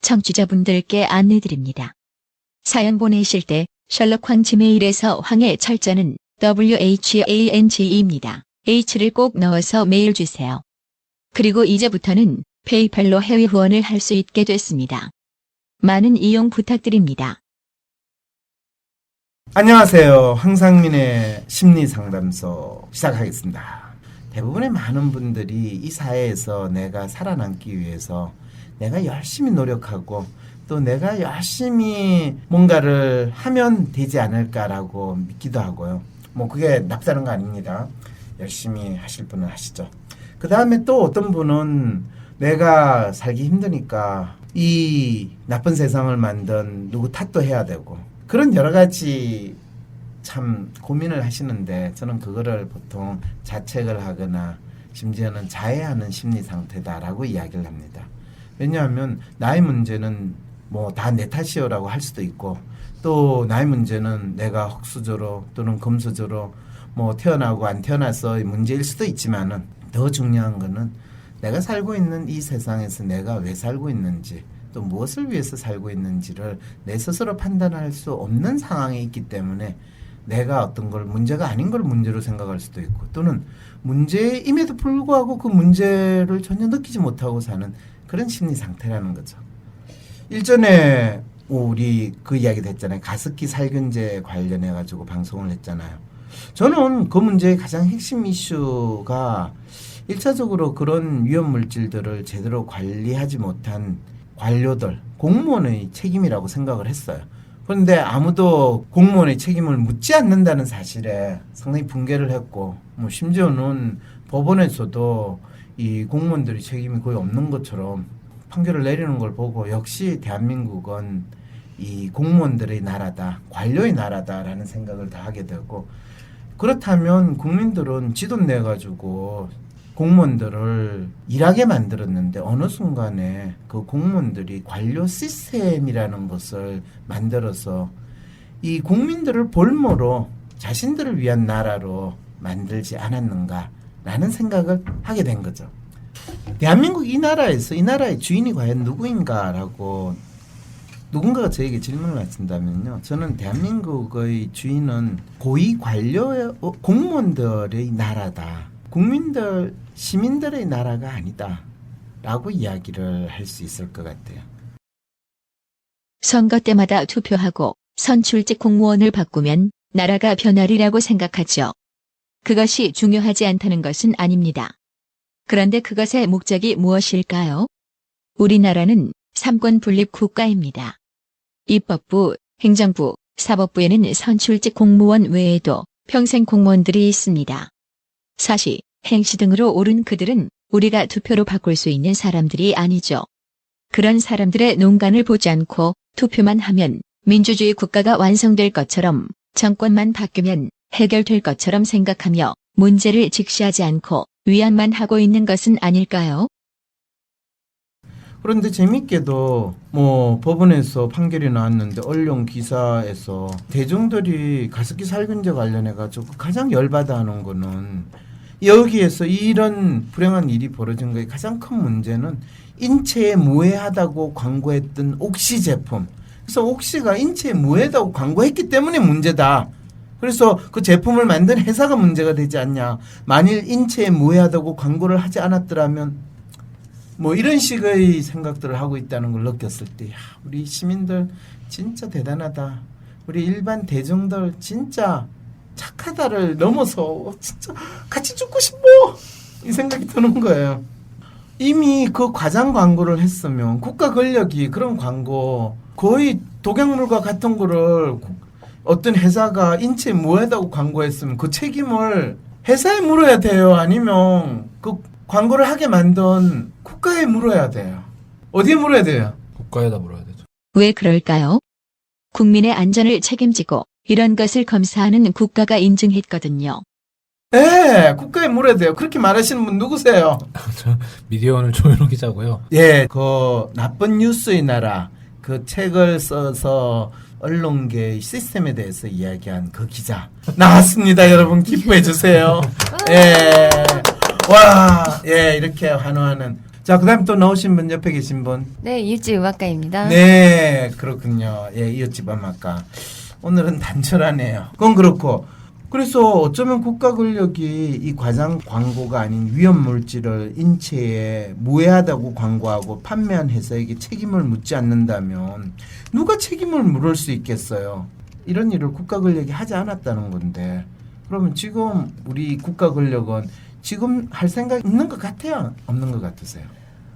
청취자분들께 안내드립니다. 사연 보내실 때 셜록 황 지메일에서 황의 철자는 WHANG입니다. H를 꼭 넣어서 메일 주세요. 그리고 이제부터는 페이팔로 해외 후원을 할 수 있게 됐습니다. 많은 이용 부탁드립니다. 안녕하세요. 황상민의 심리상담소 시작하겠습니다. 대부분의 많은 분들이 이 사회에서 내가 살아남기 위해서 내가 열심히 노력하고 또 내가 열심히 뭔가를 하면 되지 않을까라고 믿기도 하고요. 뭐 그게 나쁘다는 거 아닙니다. 열심히 하실 분은 하시죠. 그 다음에 또 어떤 분은 내가 살기 힘드니까 이 나쁜 세상을 만든 누구 탓도 해야 되고 그런 여러 가지 참 고민을 하시는데 저는 그거를 보통 자책을 하거나 심지어는 자해하는 심리 상태다라고 이야기를 합니다. 왜냐하면 나의 문제는 뭐 다 내 탓이요라고 할 수도 있고 또 나의 문제는 내가 흙수저로 또는 금수저로 뭐 태어나고 안 태어나서의 문제일 수도 있지만은 더 중요한 거는 내가 살고 있는 이 세상에서 내가 왜 살고 있는지 또 무엇을 위해서 살고 있는지를 내 스스로 판단할 수 없는 상황에 있기 때문에 내가 어떤 걸 문제가 아닌 걸 문제로 생각할 수도 있고 또는 문제임에도 불구하고 그 문제를 전혀 느끼지 못하고 사는 그런 심리 상태라는 거죠. 일전에 우리 그 이야기도 했잖아요. 가습기 살균제 관련해 가지고 방송을 했잖아요. 저는 그 문제의 가장 핵심 이슈가 1차적으로 그런 위험 물질들을 제대로 관리하지 못한 관료들, 공무원의 책임이라고 생각을 했어요. 그런데 아무도 공무원의 책임을 묻지 않는다는 사실에 상당히 붕괴를 했고 뭐 심지어는 법원에서도 이 공무원들이 책임이 거의 없는 것처럼 판결을 내리는 걸 보고 역시 대한민국은 이 공무원들의 나라다, 관료의 나라다라는 생각을 다 하게 되고 그렇다면 국민들은 지돈 내가지고 공무원들을 일하게 만들었는데 어느 순간에 그 공무원들이 관료 시스템이라는 것을 만들어서 이 국민들을 볼모로 자신들을 위한 나라로 만들지 않았는가라는 생각을 하게 된 거죠. 대한민국 이 나라에서 이 나라의 주인이 과연 누구인가라고 누군가가 저에게 질문을 하신다면요. 저는 대한민국의 주인은 고위 관료 공무원들의 나라다. 국민들, 시민들의 나라가 아니다. 라고 이야기를 할 수 있을 것 같아요. 선거 때마다 투표하고 선출직 공무원을 바꾸면 나라가 변하리라고 생각하죠. 그것이 중요하지 않다는 것은 아닙니다. 그런데 그것의 목적이 무엇일까요? 우리나라는 삼권 분립 국가입니다. 입법부, 행정부, 사법부에는 선출직 공무원 외에도 평생 공무원들이 있습니다. 사시, 행시 등으로 오른 그들은 우리가 투표로 바꿀 수 있는 사람들이 아니죠. 그런 사람들의 농간을 보지 않고 투표만 하면 민주주의 국가가 완성될 것처럼 정권만 바뀌면 해결될 것처럼 생각하며 문제를 직시하지 않고 위안만 하고 있는 것은 아닐까요? 그런데 재밌게도 뭐 법원에서 판결이 나왔는데 언론 기사에서 대중들이 가습기 살균제 관련해 가지고 가장 열받아 하는 거는 여기에서 이런 불행한 일이 벌어진 거의 가장 큰 문제는 인체에 무해하다고 광고했던 옥시 제품. 그래서 옥시가 인체에 무해하다고 광고했기 때문에 문제다. 그래서 그 제품을 만든 회사가 문제가 되지 않냐. 만일 인체에 무해하다고 광고를 하지 않았더라면 뭐 이런 식의 생각들을 하고 있다는 걸 느꼈을 때 우리 시민들 진짜 대단하다. 우리 일반 대중들 진짜 착하다를 넘어서 진짜 같이 죽고 싶어 이 생각이 드는 거예요. 이미 그 과장 광고를 했으면 국가 권력이 그런 광고 거의 독약물과 같은 거를 어떤 회사가 인체에 무해하다고 광고했으면 그 책임을 회사에 물어야 돼요. 아니면 그 광고를 하게 만든 국가에 물어야 돼요. 어디에 물어야 돼요? 국가에다 물어야 되죠. 왜 그럴까요? 국민의 안전을 책임지고 이런 것을 검사하는 국가가 인증했거든요. 네, 국가에 물어야 돼요. 그렇게 말하시는 분 누구세요? 저 미디어오늘 조현우 기자고요. 예, 그 나쁜 뉴스의 나라 그 책을 써서 언론계의 시스템에 대해서 이야기한 그 기자 나왔습니다. 여러분 기뻐해 주세요. 예, 와, 예, 이렇게 환호하는 자, 그다음 또 나오신 분 옆에 계신 분. 네, 이웃집 음악가입니다. 네, 그렇군요. 예, 이웃집 음악가. 오늘은 단촐하네요. 그건 그렇고. 그래서 어쩌면 국가 권력이 이 과장 광고가 아닌 위험 물질을 인체에 무해하다고 광고하고 판매한 회사에게 책임을 묻지 않는다면 누가 책임을 물을 수 있겠어요? 이런 일을 국가 권력이 하지 않았다는 건데 그러면 지금 우리 국가 권력은 지금 할 생각 있는 것 같아요? 없는 것 같으세요?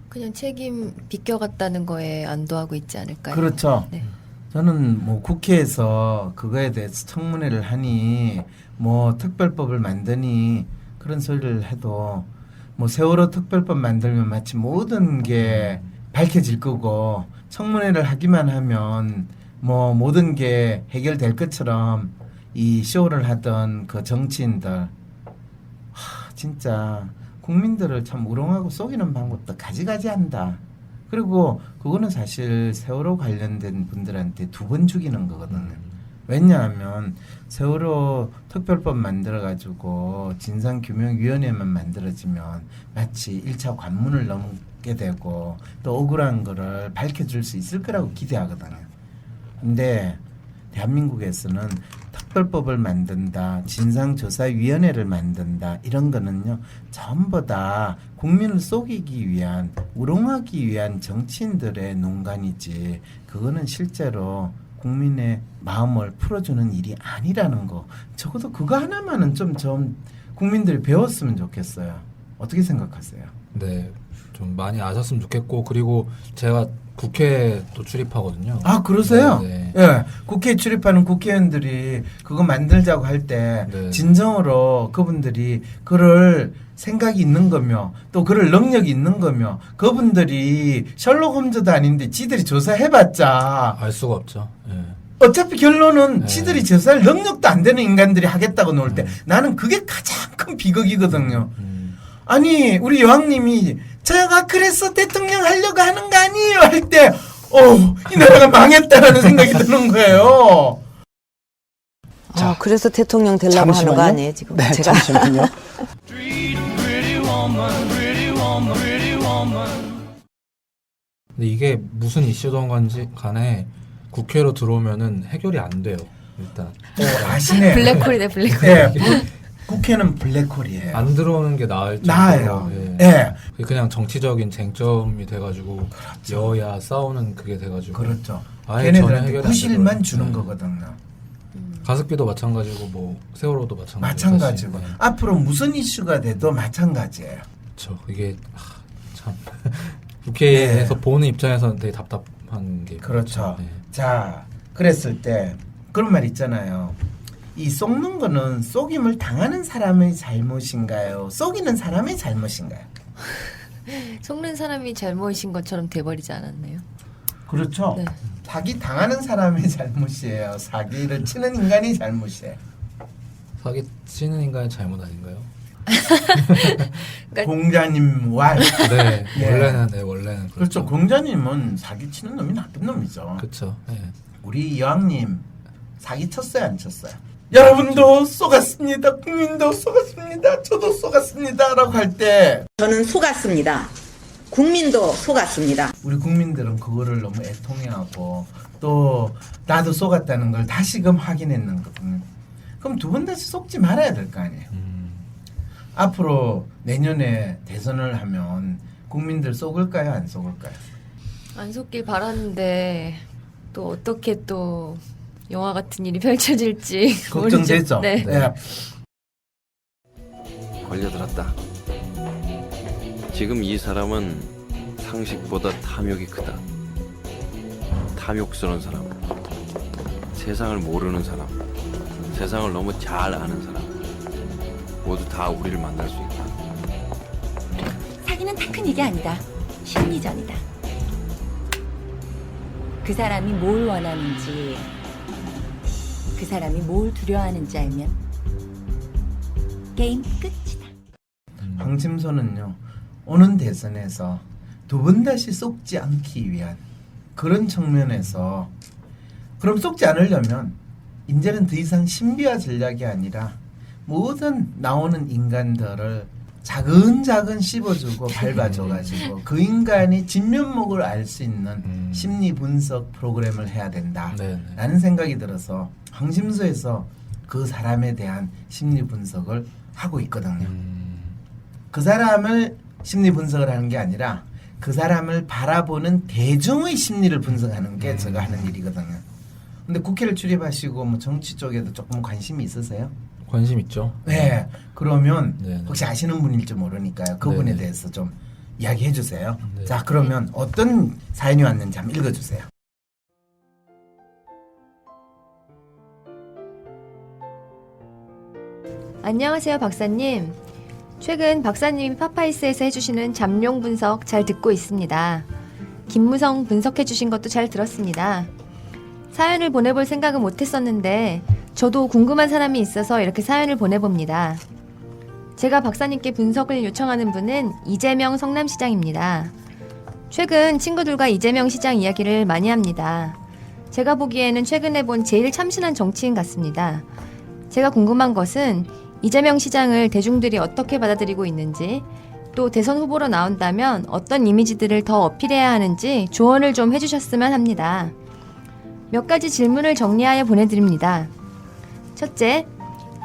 그냥 책임 비껴갔다는 거에 안도하고 있지 않을까요? 그렇죠. 네. 저는 뭐 국회에서 그거에 대해서 청문회를 하니 뭐 특별법을 만드니 그런 소리를 해도 뭐 세월호 특별법 만들면 마치 모든 게 밝혀질 거고 청문회를 하기만 하면 뭐 모든 게 해결될 것처럼 이 쇼를 하던 그 정치인들 진짜 국민들을 참 우롱하고 속이는 방법도 가지가지한다. 그리고 그거는 사실 세월호 관련된 분들한테 두 번 죽이는 거거든요. 왜냐하면 세월호 특별법 만들어가지고 진상규명위원회만 만들어지면 마치 1차 관문을 넘게 되고 또 억울한 거를 밝혀줄 수 있을 거라고 기대하거든요. 근데 대한민국에서는 특별법을 만든다, 진상조사위원회를 만든다 이런 거는요 전부 다 국민을 속이기 위한, 우롱하기 위한 정치인들의 농간이지 그거는 실제로 국민의 마음을 풀어주는 일이 아니라는 거. 적어도 그거 하나만은 좀 국민들이 배웠으면 좋겠어요. 어떻게 생각하세요? 네, 좀 많이 아셨으면 좋겠고 그리고 제가 국회에 또 출입하거든요. 아, 그러세요? 네, 네. 예. 국회에 출입하는 국회의원들이 그거 만들자고 할 때 네. 진정으로 그분들이 그럴 생각이 있는 거며 또 그럴 능력이 있는 거며 그분들이 셜록 홈즈도 아닌데 지들이 조사해봤자 알 수가 없죠. 예. 어차피 결론은 네. 지들이 조사할 능력도 안 되는 인간들이 하겠다고 놓을 때 나는 그게 가장 큰 비극이거든요. 아니 우리 여왕님이 제가 그래서 대통령 하려고 하는 거 아니에요 할 때 이 나라가 망했다라는 생각이 드는 거예요. 자, 그래서 대통령 되려고 하는 거 아니에요 지금? 네, 제가 잠시만요. 근데 이게 무슨 이슈던 건지 간에 국회로 들어오면은 해결이 안 돼요. 일단 아시네. 블랙홀이네, 블랙홀. 예, 국회는 블랙홀이에요. 안 들어오는 게 나을 정도로, 나아요. 예. 예. 그냥 정치적인 쟁점이 돼가지고 여야 싸우는 그게 돼가지고 그렇죠. 아예 전혀 걔네들한테 해결이 안 구실만 되더라고요. 주는 네. 거거든요. 가습기도 마찬가지고 뭐 세월호도 마찬가지고 마찬가지고 사실. 네. 앞으로 무슨 이슈가 돼도 마찬가지예요. 그렇죠. 이게 참 국회에서 네. 보는 입장에서는 되게 답답한 게 그렇죠. 네. 자, 그랬을 때 그런 말 있잖아요. 이 속는 거는 속임을 당하는 사람의 잘못인가요? 속이는 사람의 잘못인가요? 속는 사람이 잘못인 것처럼 돼버리지 않았나요? 그렇죠. 네. 사기 당하는 사람의 잘못이에요. 사기를 치는 인간이 잘못이에요. 사기 치는 인간의 잘못 아닌가요? 그러니까 공자님 왈. 네, 예. 원래는 그렇죠. 공자님은 사기 치는 놈이 나쁜 놈이죠. 그렇죠. 네. 우리 여왕님 사기 쳤어요, 안 쳤어요? 여러분도 쏘갔습니다. 국민도 쏘갔습니다. 저도 쏘갔습니다라고 할 때 저는 속았습니다. 국민도 속았습니다. 우리 국민들은 그거를 너무 애통해하고 또 나도 쏘갔다는 걸 다시금 확인했는 거거든요. 그럼 두 번 다시 속지 말아야 될 거 아니에요. 앞으로 내년에 대선을 하면 국민들 속을까요, 안 속을까요? 안 속길 바랐는데 또 어떻게 또 영화 같은 일이 펼쳐질지 걱정되죠. 모르죠. 네. 네. 걸려들었다. 지금 이 사람은 상식보다 탐욕이 크다. 탐욕스러운 사람, 세상을 모르는 사람, 세상을 너무 잘 아는 사람, 모두 다 우리를 만날 수 있다. 사기는 테크닉이 아니다. 심리전이다. 그 사람이 뭘 원하는지, 그 사람이 뭘 두려워하는지 알면 게임 끝이다. 황심소는요, 오는 대선에서 두 번 다시 속지 않기 위한 그런 측면에서, 그럼 속지 않으려면 이제는 더 이상 신비화 전략이 아니라 모든 나오는 인간들을 차근차근 씹어주고 밟아줘가지고 그 인간이 진면목을 알 수 있는 심리 분석 프로그램을 해야 된다라는 생각이 들어서 황심소에서 그 사람에 대한 심리 분석을 하고 있거든요. 그 사람을 심리 분석을 하는 게 아니라 그 사람을 바라보는 대중의 심리를 분석하는 게 제가 하는 일이거든요. 근데 국회를 출입하시고 뭐 정치 쪽에도 조금 관심이 있으세요? 관심 있죠. 네. 그러면 네네. 혹시 아시는 분일지 모르니까요. 그분에 네네. 대해서 좀 이야기해 주세요. 네. 자, 그러면 어떤 사연이 왔는지 한번 읽어주세요. 안녕하세요, 박사님. 최근 박사님이 파파이스에서 해주시는 잠룡 분석 잘 듣고 있습니다. 김무성 분석해주신 것도 잘 들었습니다. 사연을 보내볼 생각은 못했었는데 저도 궁금한 사람이 있어서 이렇게 사연을 보내봅니다. 제가 박사님께 분석을 요청하는 분은 이재명 성남시장입니다. 최근 친구들과 이재명 시장 이야기를 많이 합니다. 제가 보기에는 최근에 본 제일 참신한 정치인 같습니다. 제가 궁금한 것은 이재명 시장을 대중들이 어떻게 받아들이고 있는지, 또 대선 후보로 나온다면 어떤 이미지들을 더 어필해야 하는지 조언을 좀 해주셨으면 합니다. 몇 가지 질문을 정리하여 보내드립니다. 첫째,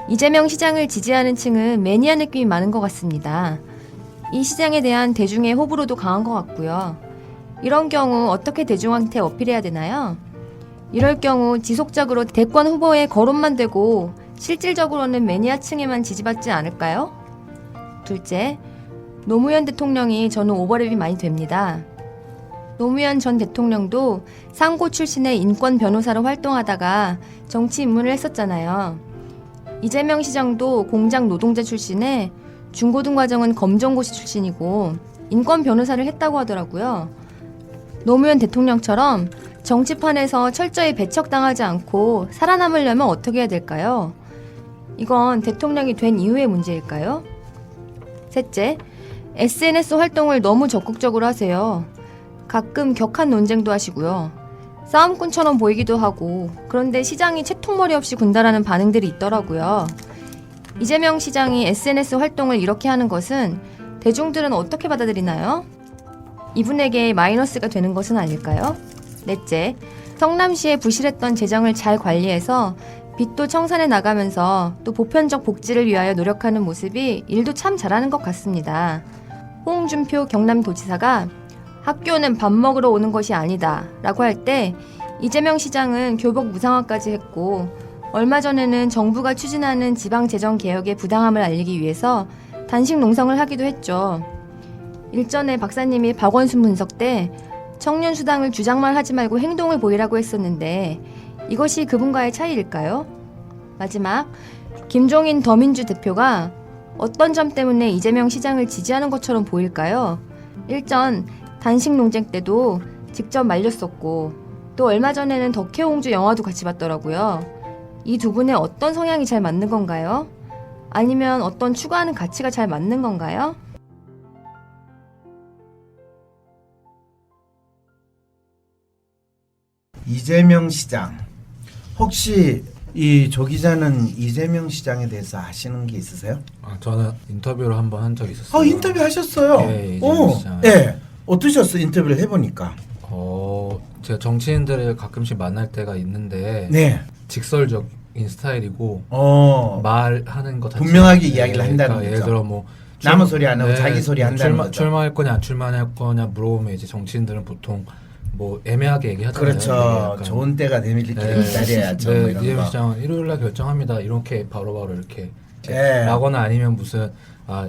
이재명 시장을 지지하는 층은 매니아 느낌이 많은 것 같습니다. 이 시장에 대한 대중의 호불호도 강한 것 같고요. 이런 경우 어떻게 대중한테 어필해야 되나요? 이럴 경우 지속적으로 대권 후보의 거론만 되고 실질적으로는 매니아층에만 지지받지 않을까요? 둘째, 노무현 대통령이 저는 오버랩이 많이 됩니다. 노무현 전 대통령도 상고 출신의 인권 변호사로 활동하다가 정치 입문을 했었잖아요. 이재명 시장도 공장 노동자 출신의 중고등과정은 검정고시 출신이고 인권 변호사를 했다고 하더라고요. 노무현 대통령처럼 정치판에서 철저히 배척당하지 않고 살아남으려면 어떻게 해야 될까요? 이건 대통령이 된 이후의 문제일까요? 셋째, SNS 활동을 너무 적극적으로 하세요. 가끔 격한 논쟁도 하시고요. 싸움꾼처럼 보이기도 하고, 그런데 시장이 채통머리 없이 군다라는 반응들이 있더라고요. 이재명 시장이 SNS 활동을 이렇게 하는 것은 대중들은 어떻게 받아들이나요? 이분에게 마이너스가 되는 것은 아닐까요? 넷째, 성남시의 부실했던 재정을 잘 관리해서 빚도 청산해 나가면서 또 보편적 복지를 위하여 노력하는 모습이 일도 참 잘하는 것 같습니다. 홍준표 경남도지사가 학교는 밥 먹으러 오는 것이 아니다 라고 할 때 이재명 시장은 교복 무상화까지 했고, 얼마 전에는 정부가 추진하는 지방재정개혁의 부당함을 알리기 위해서 단식 농성을 하기도 했죠. 일전에 박사님이 박원순 분석 때 청년수당을 주장만 하지 말고 행동을 보이라고 했었는데 이것이 그분과의 차이일까요? 마지막, 김종인 더민주 대표가 어떤 점 때문에 이재명 시장을 지지하는 것처럼 보일까요? 일전 단식 논쟁 때도 직접 말렸었고, 또 얼마 전에는 덕혜옹주 영화도 같이 봤더라고요. 이 두 분의 어떤 성향이 잘 맞는 건가요? 아니면 어떤 추구하는 가치가 잘 맞는 건가요? 이재명 시장. 혹시 이 조 기자는 이재명 시장에 대해서 아시는 게 있으세요? 저는 인터뷰를 한번 한 적이 있었어요. 인터뷰 하셨어요. 네, 이재명 시장. 네. 어떠셨어요? 인터뷰를 해보니까. 제가 정치인들을 가끔씩 만날 때가 있는데 네. 직설적인 스타일이고 말하는 것 자체가 분명하게 이야기를 한다는 거죠. 예를 들어 뭐 남의 소리 안 하고 자기 소리 한다는 거죠. 출마할 거냐 안 출마할 거냐 물어보면 이제 정치인들은 보통 뭐 애매하게 얘기하잖아요. 그렇죠. 좋은 때가 되면 이렇게 기다려야죠. 뭐 이런 이재명 거. 시장은 일요일날 결정합니다. 이렇게 바로바로 이렇게 네. 라거나 아니면 무슨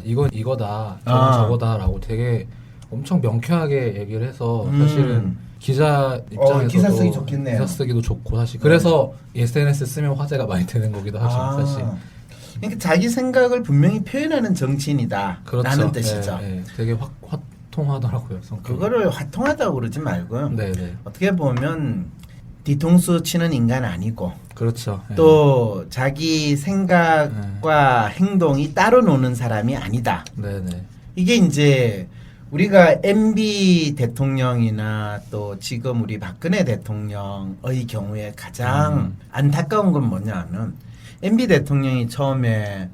이건 이거다 저건 저거다라고 되게 엄청 명쾌하게 얘기를 해서 사실은 기자 입장에서도 기사 쓰기 좋겠네요. 기사 쓰기도 좋고 사실 그래서 SNS 쓰면 화제가 많이 되는 거기도 하죠. 사실. 그러니까 자기 생각을 분명히 표현하는 정치인이다 그렇죠. 라는 뜻이죠. 네, 되게 화통하더라고요. 성격이. 그거를 화통하다고 그러지 말고요. 네네. 어떻게 보면 뒤통수 치는 인간 아니고 그렇죠. 또 자기 생각과 행동이 따로 노는 사람이 아니다. 네네. 이게 이제 우리가 MB 대통령이나 또 지금 우리 박근혜 대통령의 경우에 가장 안타까운 건 뭐냐면 MB 대통령이 처음에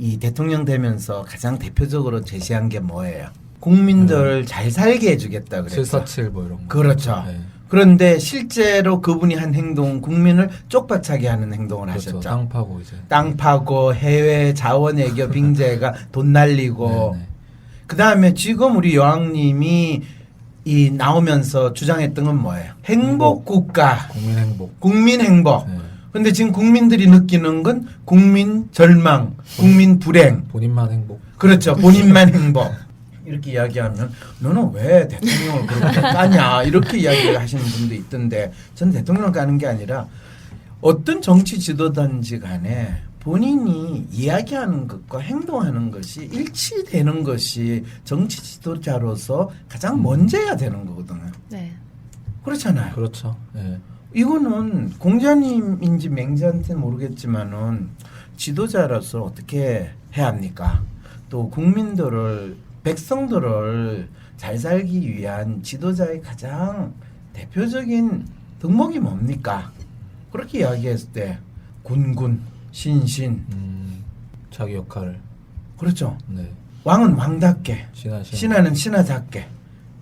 이 대통령 되면서 가장 대표적으로 제시한 게 뭐예요? 국민들 잘 살게 해주겠다 그랬죠. 747 뭐 이런 거. 그렇죠. 네. 그런데 실제로 그분이 한 행동은 국민을 쪽박차게 하는 행동을 그렇죠. 하셨죠. 땅 파고 이제. 땅 파고 해외 자원외교 빙자가 돈 날리고 네네. 그다음에 지금 우리 여왕님이 이 나오면서 주장했던 건 뭐예요? 행복 국가, 국민 행복. 국민 행복. 네. 근데 지금 국민들이 느끼는 건 국민 절망, 국민 불행. 본인만 행복. 그렇죠. 본인만 행복. 이렇게 이야기하면 너는 왜 대통령을 그렇게 까냐 이렇게 이야기를 하시는 분도 있던데 저는 대통령을 까는 게 아니라 어떤 정치 지도단지 간에 본인이 이야기하는 것과 행동하는 것이 일치되는 것이 정치 지도자로서 가장 먼저야 되는 거거든요. 네. 그렇잖아요. 그렇죠. 네. 이거는 공자님인지 맹자한테는 모르겠지만은 지도자로서 어떻게 해야 합니까? 또 국민들을 백성들을 잘 살기 위한 지도자의 가장 대표적인 덕목이 뭡니까? 그렇게 이야기했을 때 군군, 신신 자기 역할을. 그렇죠. 네. 왕은 왕답게, 신하. 신하는 신하답게,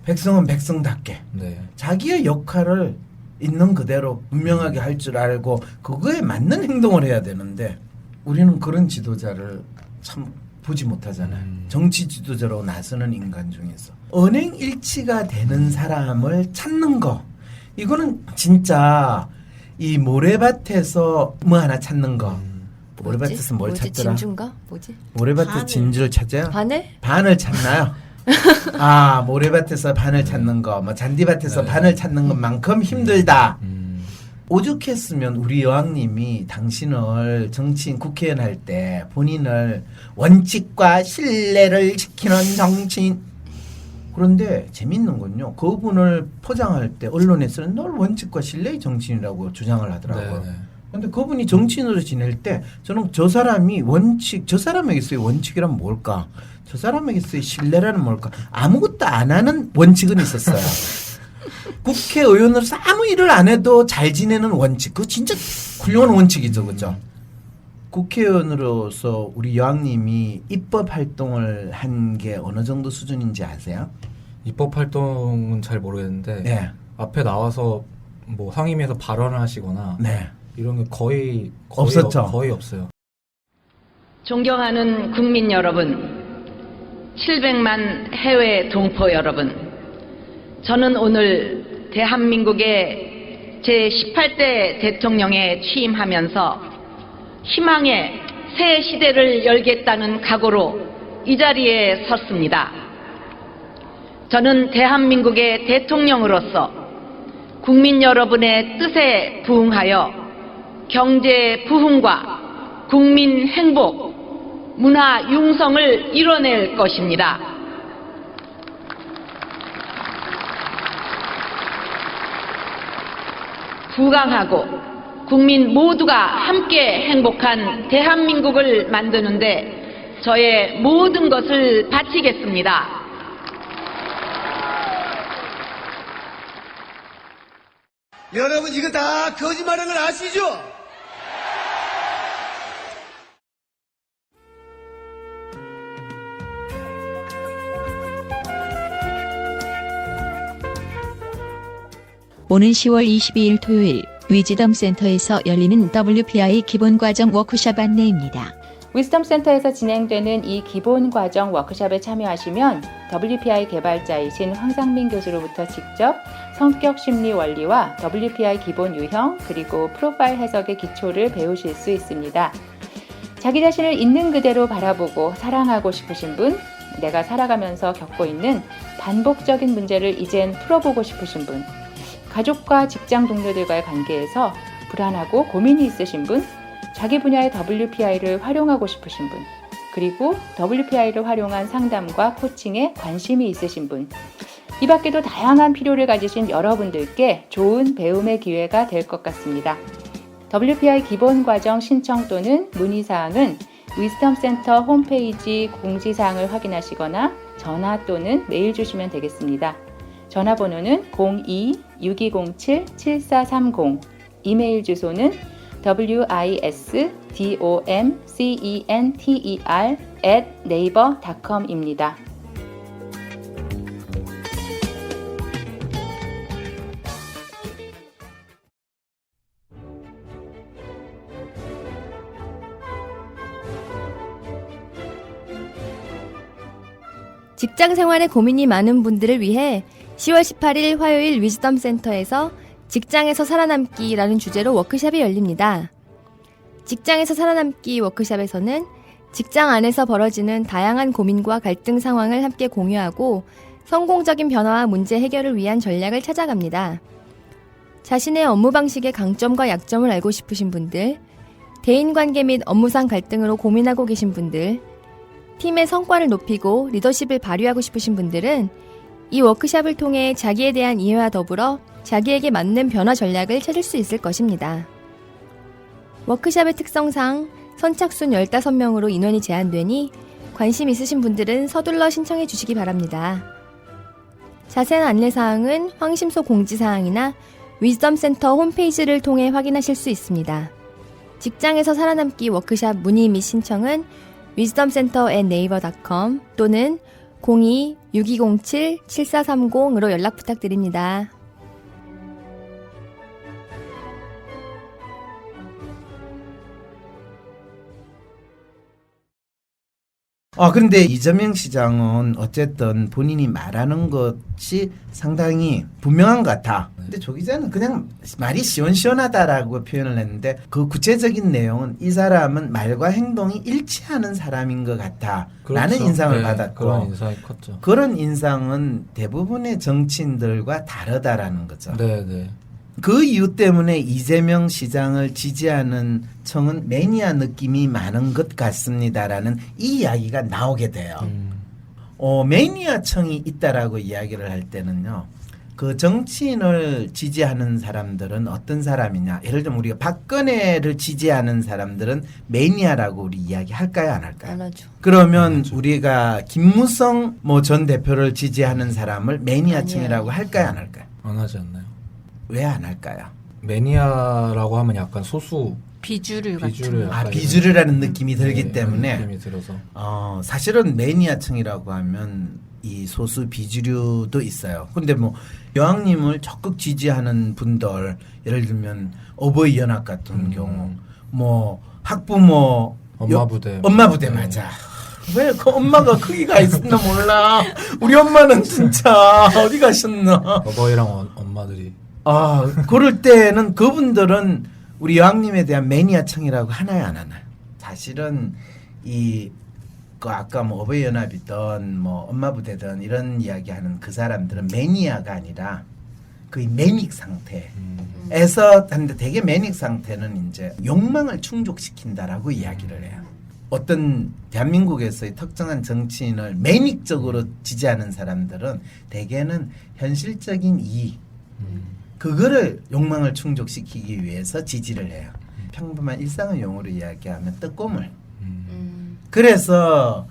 백성은 백성답게 네. 자기의 역할을 있는 그대로 분명하게 할 줄 알고 그거에 맞는 행동을 해야 되는데 우리는 그런 지도자를 참 보지 못하잖아요. 정치 지도자로 나서는 인간 중에서 언행일치가 되는 사람을 찾는 거 이거는 진짜 이 모래밭에서 뭐 하나 찾는 거 모래밭에서 뭘 뭐지? 찾더라? 진주인가? 뭐지? 모래밭에서 진주를 찾아요? 바늘? 반을 찾나요? 아 모래밭에서 반을 찾는 거, 뭐 잔디밭에서 네. 반을 찾는 것만큼 힘들다. 오죽했으면 우리 여왕님이 당신을 정치인 국회의원 할 때 본인을 원칙과 신뢰를 지키는 정치인 그런데 재밌는 건요. 그분을 포장할 때 언론에서는 늘 원칙과 신뢰의 정치인이라고 주장을 하더라고요. 네. 근데 그분이 정치인으로 지낼 때 저는 저 사람이 원칙, 저 사람에게서의 원칙이란 뭘까? 저 사람에게서의 신뢰라는 뭘까? 아무것도 안 하는 원칙은 있었어요. 국회의원으로서 아무 일을 안 해도 잘 지내는 원칙. 그거 진짜 훌륭한 원칙이죠. 그죠? 국회의원으로서 우리 여왕님이 입법 활동을 한 게 어느 정도 수준인지 아세요? 입법 활동은 잘 모르겠는데 네. 앞에 나와서 뭐 상임위에서 발언을 하시거나 네. 이런 게 거의 없었죠. 거의 없어요. 존경하는 국민 여러분, 700만 해외 동포 여러분, 저는 오늘 대한민국의 제18대 대통령에 취임하면서 희망의 새 시대를 열겠다는 각오로 이 자리에 섰습니다. 저는 대한민국의 대통령으로서 국민 여러분의 뜻에 부응하여 경제 부흥과 국민 행복, 문화 융성을 이뤄낼 것입니다. 부강하고 국민 모두가 함께 행복한 대한민국을 만드는데 저의 모든 것을 바치겠습니다. 여러분 이거 다 거짓말하는 걸 아시죠? 오는 10월 22일 토요일 위즈덤 센터에서 열리는 WPI 기본과정 워크숍 안내입니다. 위즈덤 센터에서 진행되는 이 기본과정 워크숍에 참여하시면 WPI 개발자이신 황상민 교수로부터 직접 성격 심리 원리와 WPI 기본 유형 그리고 프로파일 해석의 기초를 배우실 수 있습니다. 자기 자신을 있는 그대로 바라보고 사랑하고 싶으신 분, 내가 살아가면서 겪고 있는 반복적인 문제를 이젠 풀어보고 싶으신 분, 가족과 직장 동료들과의 관계에서 불안하고 고민이 있으신 분, 자기 분야의 WPI를 활용하고 싶으신 분, 그리고 WPI를 활용한 상담과 코칭에 관심이 있으신 분, 이 밖에도 다양한 필요를 가지신 여러분들께 좋은 배움의 기회가 될 것 같습니다. WPI 기본과정 신청 또는 문의사항은 위즈덤 센터 홈페이지 공지사항을 확인하시거나 전화 또는 메일 주시면 되겠습니다. 전화번호는 02-6207-7430, 이메일 주소는 wis domcenter@naver.com입니다. 직장 생활에 고민이 많은 분들을 위해 10월 18일 화요일 위즈덤 센터에서 직장에서 살아남기라는 주제로 워크숍이 열립니다. 직장에서 살아남기 워크숍에서는 직장 안에서 벌어지는 다양한 고민과 갈등 상황을 함께 공유하고 성공적인 변화와 문제 해결을 위한 전략을 찾아갑니다. 자신의 업무 방식의 강점과 약점을 알고 싶으신 분들, 대인관계 및 업무상 갈등으로 고민하고 계신 분들, 팀의 성과를 높이고 리더십을 발휘하고 싶으신 분들은 이 워크숍을 통해 자기에 대한 이해와 더불어 자기에게 맞는 변화 전략을 찾을 수 있을 것입니다. 워크숍의 특성상 선착순 15명으로 인원이 제한되니 관심 있으신 분들은 서둘러 신청해 주시기 바랍니다. 자세한 안내사항은 황심소 공지사항이나 위즈덤센터 홈페이지를 통해 확인하실 수 있습니다. 직장에서 살아남기 워크숍 문의 및 신청은 wisdomcenter@naver.com 또는 02-6207-7430으로 연락 부탁드립니다. 그런데 이재명 시장은 어쨌든 본인이 말하는 것이 상당히 분명한 것 같아. 근데 조 기자는 그냥 말이 시원시원하다라고 표현을 했는데 그 구체적인 내용은 이 사람은 말과 행동이 일치하는 사람인 것 같아. 그렇죠. 라는 인상을 네, 받았고 그런 인상이 컸죠. 그런 인상은 대부분의 정치인들과 다르다라는 거죠. 네, 네. 그 이유 때문에 이재명 시장을 지지하는 청은 매니아 느낌이 많은 것 같습니다라는 이 이야기가 나오게 돼요. 매니아 청이 있다라고 이야기를 할 때는요. 그 정치인을 지지하는 사람들은 어떤 사람이냐. 예를 들면 우리가 박근혜를 지지하는 사람들은 매니아라고 우리 이야기할까요? 안 할까요? 안 하죠. 그러면 우리가 김무성 전 대표를 지지하는 사람을 매니아층이라고 할까요? 안 할까요? 안 하지 않나요? 왜 안 할까요? 매니아라고 하면 약간 소수 비주류 약간 비주류라는 느낌이 들기 네, 때문에 느낌이 들어서 사실은 매니아층이라고 하면 이 소수 비주류도 있어요. 근데 여왕님을 적극 지지하는 분들 예를 들면 어버이 연합 같은 경우 학부모 엄마 부대 맞아. 왜 그 엄마가 거기가 있었나 몰라. 우리 엄마는 진짜 어디 가셨나. 어버이랑 엄마들이 그럴 때는 그분들은 우리 여왕님에 대한 매니아층이라고 하나요, 안 하나요? 사실은 아까 어버이 연합이든 엄마 부대든 이런 이야기하는 그 사람들은 매니아가 아니라 거의 매닉 상태에서 하는데 되게 매닉 상태는 이제 욕망을 충족시킨다라고 이야기를 해요. 어떤 대한민국에서의 특정한 정치인을 매닉적으로 지지하는 사람들은 대개는 현실적인 이익 그거를 욕망을 충족시키기 위해서 지지를 해요. 평범한 일상의 용어로 이야기하면 떡고물. 그래서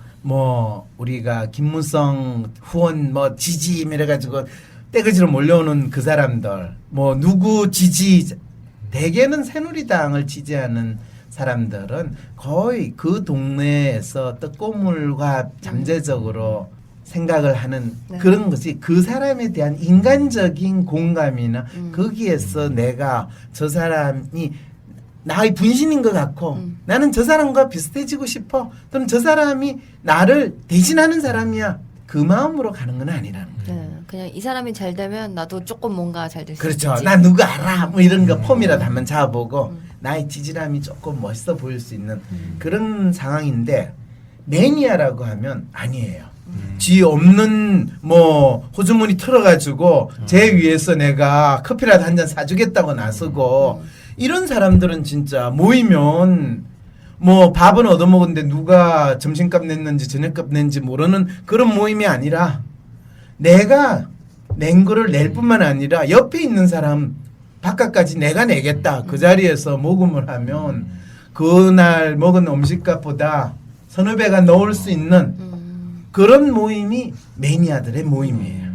우리가 김무성 후원 지지 이래가지고 떼거지로 몰려오는 그 사람들 누구 지지 대개는 새누리당을 지지하는 사람들은 거의 그 동네에서 떡고물과 잠재적으로 생각을 하는 그런 것이 그 사람에 대한 인간적인 공감이나 거기에서 내가 저 사람이 나의 분신인 것 같고 나는 저 사람과 비슷해지고 싶어 또는 저 사람이 나를 대신하는 사람이야 그 마음으로 가는 건 아니라는 거예요. 네, 그냥 이 사람이 잘 되면 나도 조금 뭔가 잘 될 수 있지. 그렇죠. 나 누구 알아 이런 거 폼이라도 한번 잡아보고 나의 지지람이 조금 멋있어 보일 수 있는 그런 상황인데 매니아라고 하면 아니에요. 지 없는 호주머니 털어가지고 제 위해서 내가 커피라도 한 잔 사주겠다고 나서고 이런 사람들은 진짜 모이면 밥은 얻어먹었는데 누가 점심값 냈는지 저녁값 냈는지 모르는 그런 모임이 아니라 내가 낸 거를 낼 뿐만 아니라 옆에 있는 사람 바깥까지 내가 내겠다. 그 자리에서 모금을 하면 그날 먹은 음식값보다 서너 배가 넣을 수 있는 그런 모임이 매니아들의 모임이에요.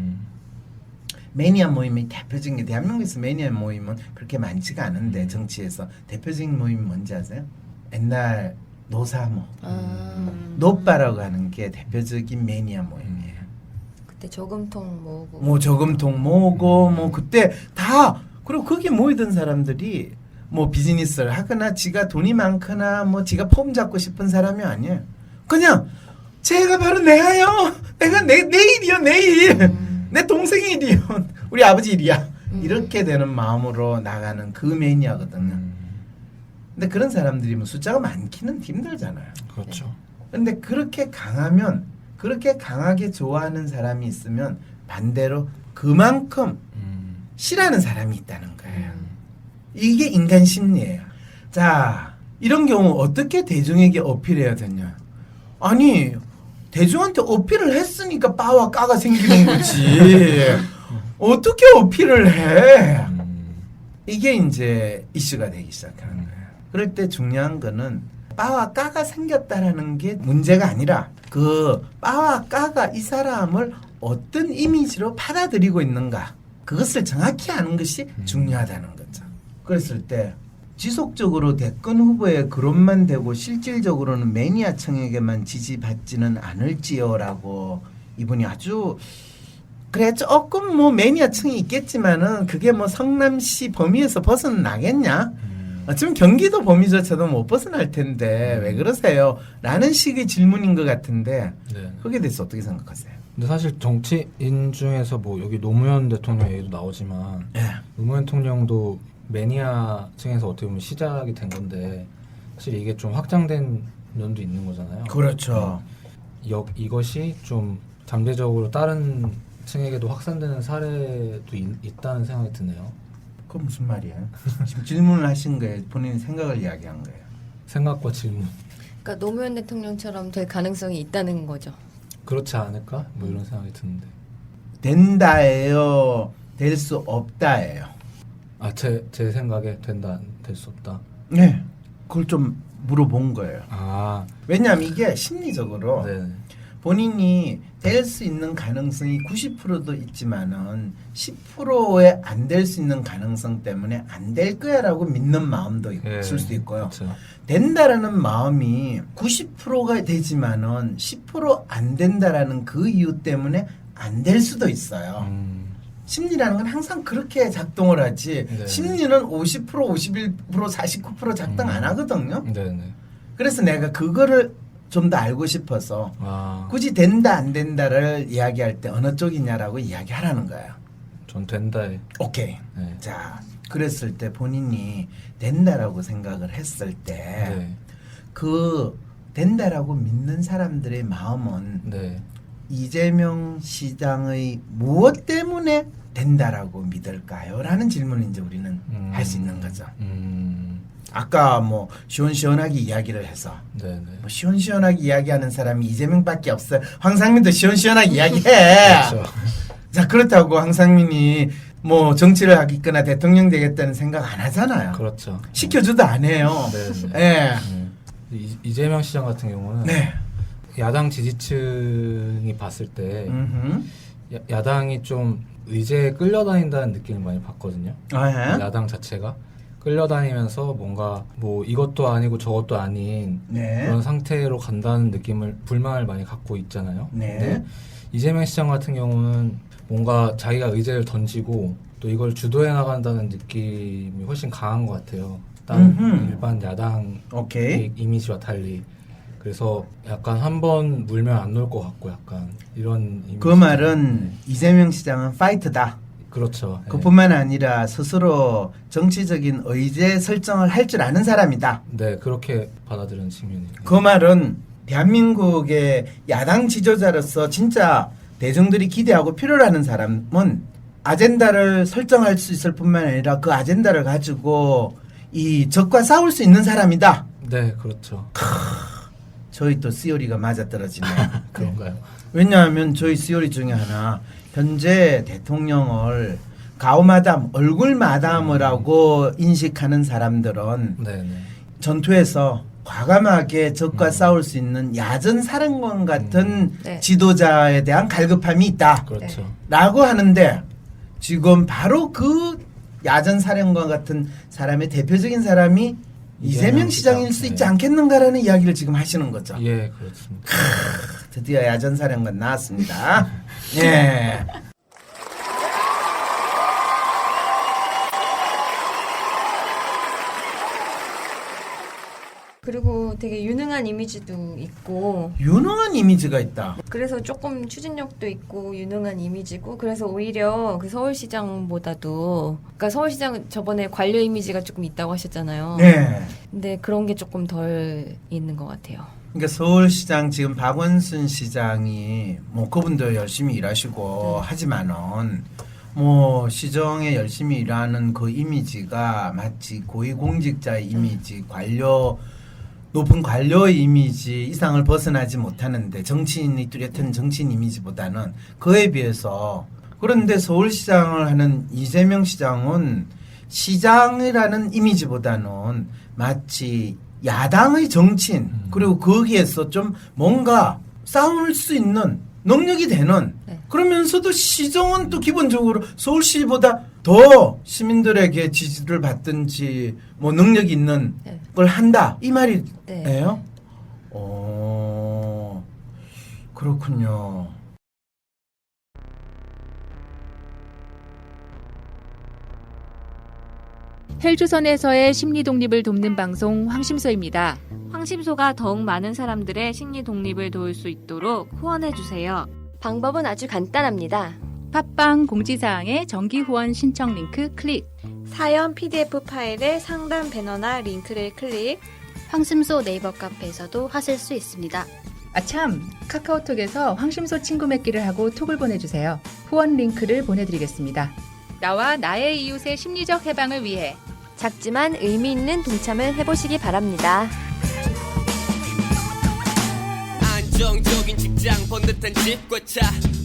매니아 모임이 대표적인 게 대한민국에서 매니아 모임은 그렇게 많지가 않은데 정치에서 대표적인 모임이 뭔지 아세요? 옛날 노사모, 노빠라고 하는 게 대표적인 매니아 모임이에요. 그때 저금통 모으고. 뭐 저금통 모으고 뭐 그때 다 그리고 거기 모이던 사람들이 뭐 비즈니스를 하거나 지가 돈이 많거나 뭐 지가 폼 잡고 싶은 사람이 아니에요. 그냥 제가 바로 내가요. 내가 내 일이요 내일. 내 동생 일이요. 우리 아버지 일이야. 이렇게 되는 마음으로 나가는 그 매니아거든요. 근데 그런 사람들이 뭐 숫자가 많기는 힘들잖아요. 그렇죠. 근데 그렇게 강하면 그렇게 강하게 좋아하는 사람이 있으면 반대로 그만큼 싫어하는 사람이 있다는 거예요. 이게 인간 심리예요. 자, 이런 경우 어떻게 대중에게 어필해야 되냐? 아니, 대중한테 어필을 했으니까 빠와 까가 생기는 거지. 어떻게 어필을 해? 이게 이제 이슈가 되기 시작하는 거예요. 그럴 때 중요한 거는 빠와 까가 생겼다라는 게 문제가 아니라 그 빠와 까가 이 사람을 어떤 이미지로 받아들이고 있는가 그것을 정확히 아는 것이 중요하다는 거죠. 그랬을 때 지속적으로 대권 후보의 거론만 되고 실질적으로는 매니아층에게만 지지받지는 않을지요라고 이분이 아주 그래 조금 뭐 매니아층이 있겠지만은 그게 뭐 성남시 범위에서 벗어나겠냐? 어쩌면 경기도 범위조차도 못 벗어날 텐데 왜 그러세요? 라는 식의 질문인 것 같은데 네. 거기에 대해서 어떻게 생각하세요? 근데 사실 정치인 중에서 뭐 여기 노무현 대통령 얘기도 나오지만 노무현 대통령도 매니아층에서 어떻게 보면 시작이 된 건데 사실 이게 좀 확장된 면도 있는 거잖아요. 그렇죠. 이것이 좀 잠재적으로 다른 층에게도 확산되는 사례도 있다는 생각이 드네요. 그건 무슨 말이야? 지금 질문을 하신 거예요? 본인 생각을 이야기한 거예요? 생각과 질문. 그러니까 노무현 대통령처럼 될 가능성이 있다는 거죠. 그렇지 않을까? 뭐 이런 생각이 드는데. 된다예요? 될 수 없다예요? 아, 제 생각에 된다, 될 수 없다. 네. 그걸 좀 물어본 거예요. 아. 왜냐하면 이게 심리적으로 네. 본인이 될 수 있는 가능성이 90%도 있지만은 10%에 안 될 수 있는 가능성 때문에 안 될 거야라고 믿는 마음도 있을 수도 있고요. 그렇죠. 된다라는 마음이 90%가 되지만은 10% 안 된다라는 그 이유 때문에 안 될 수도 있어요. 심리라는 건 항상 그렇게 작동을 하지. 네. 심리는 50%, 51%, 49% 작동 안 하거든요. 네네. 그래서 내가 그거를 좀 더 알고 싶어서 굳이 된다 안 된다를 이야기할 때 어느 쪽이냐라고 이야기하라는 거예요. 전 된다에. 오케이. 네. 자, 그랬을 때 본인이 된다라고 생각을 했을 때 그 된다라고 믿는 사람들의 마음은 네. 이재명 시장의 무엇 때문에 된다라고 믿을까요? 라는 질문을 이제 우리는 할 수 있는 거죠. 아까 뭐 시원시원하게 이야기를 해서 네네. 뭐 시원시원하게 이야기하는 사람이 이재명밖에 없어요. 황상민도 시원시원하게 이야기해. 그렇죠. 자, 그렇다고 황상민이 뭐 정치를 하겠거나 대통령 되겠다는 생각 안 하잖아요. 그렇죠. 시켜줘도 안 해요. 네. 이재명 시장 같은 경우는 네. 야당 지지층이 봤을 때 야당이 좀 의제에 끌려다닌다는 느낌을 많이 받거든요. 야당 자체가 끌려다니면서 뭔가 뭐 이것도 아니고 저것도 아닌 그런 상태로 간다는 느낌을 불만을 많이 갖고 있잖아요. 근데 이재명 시장 같은 경우는 뭔가 자기가 의제를 던지고 또 이걸 주도해 나간다는 느낌이 훨씬 강한 것 같아요. 다른 일반 야당 이미지와 달리. 그래서 약간 한 번 물면 안 놀 것 같고 약간 이런 이미지. 그 말은 이재명 시장은 파이터다. 그렇죠. 그뿐만 아니라 스스로 정치적인 의제 설정을 할 줄 아는 사람이다. 네, 그렇게 받아들이는 측면이. 그 말은 대한민국의 야당 지도자로서 진짜 대중들이 기대하고 필요로 하는 사람은 아젠다를 설정할 수 있을 뿐만 아니라 그 아젠다를 가지고 이 적과 싸울 수 있는 사람이다. 네, 그렇죠. 저희 또 시오리가 맞아떨어지네요. 그런가요? 왜냐하면 저희 시오리 중에 하나 현재 대통령을 가오마담, 얼굴마담이라고 인식하는 사람들은 전투에서 과감하게 적과 싸울 수 있는 야전 사령관 같은 지도자에 대한 갈급함이 있다. 그렇죠. 라고 하는데 지금 바로 그 야전 사령관 같은 사람의 대표적인 사람이 이재명 시장일 수 있지 않겠는가라는 이야기를 지금 하시는 거죠. 예, 그렇습니다. 드디어 야전사령관 나왔습니다. 예. 그리고 되게 유능한 이미지도 있고 유능한 이미지가 있다. 그래서 조금 추진력도 있고 유능한 이미지고 그래서 오히려 그 서울시장보다도 그러니까 서울시장 저번에 관료 이미지가 조금 있다고 하셨잖아요. 네. 근데 그런 게 조금 덜 있는 것 같아요. 그러니까 서울시장 지금 박원순 시장이 뭐 그분도 열심히 일하시고 하지만은 뭐 시정에 열심히 일하는 그 이미지가 마치 고위공직자의 이미지, 높은 관료의 이미지 이상을 벗어나지 못하는데 정치인이 뚜렷한 정치인 이미지보다는 그에 비해서 그런데 서울시장을 하는 이재명 시장은 시장이라는 이미지보다는 마치 야당의 정치인 그리고 거기에서 좀 뭔가 싸울 수 있는 능력이 되는 그러면서도 시정은 또 기본적으로 서울시보다 더 시민들에게 지지를 받든지 뭐 능력이 있는 걸 한다 이 말이에요? 그렇군요. 헬조선에서의 심리 독립을 돕는 방송 황심소입니다. 황심소가 더욱 많은 사람들의 심리 독립을 도울 수 있도록 후원해주세요. 방법은 아주 간단합니다. 팟빵 공지사항의 정기 후원 신청 링크 클릭. 사연 PDF 파일의 상단 배너나 링크를 클릭. 황심소 네이버 카페에서도 하실 수 있습니다. 아참, 카카오톡에서 황심소 친구 맺기를 하고 톡을 보내주세요. 후원 링크를 보내드리겠습니다. 나와 나의 이웃의 심리적 해방을 위해 작지만 의미 있는 동참을 해보시기 바랍니다. 안정적인 직장, 번듯한 집과 차,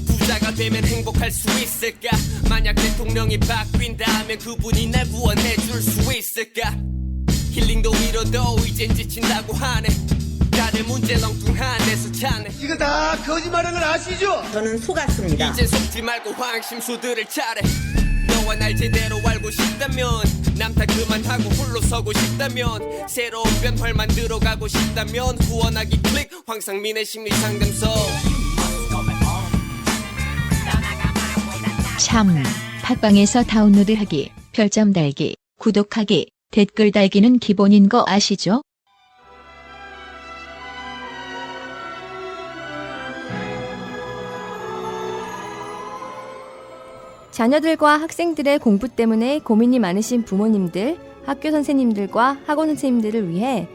부자가 되면 행복할 수 있을까? 만약 대통령이 바뀐다면 그분이 날 구원해 줄 수 있을까? 힐링도 위로도 이젠 지친다고 하네. 다들 문제 렁뚱한 데서 찾네. 이거 다 거짓말하는 걸 아시죠? 저는 속았습니다. 이제 속지 말고 황심수들을 차례. 너와 날 제대로 알고 싶다면 남탓 그만하고 홀로 서고 싶다면 새로운 변화를 만들어 가고 싶다면 후원하기 클릭. 황상민의 심리상담소. 참, 팟빵에서 다운로드하기, 별점 달기, 구독하기, 댓글 달기는 기본인 거 아시죠? 자녀들과 학생들의 공부 때문에 고민이 많으신 부모님들, 학교 선생님들과 학원 선생님들을 위해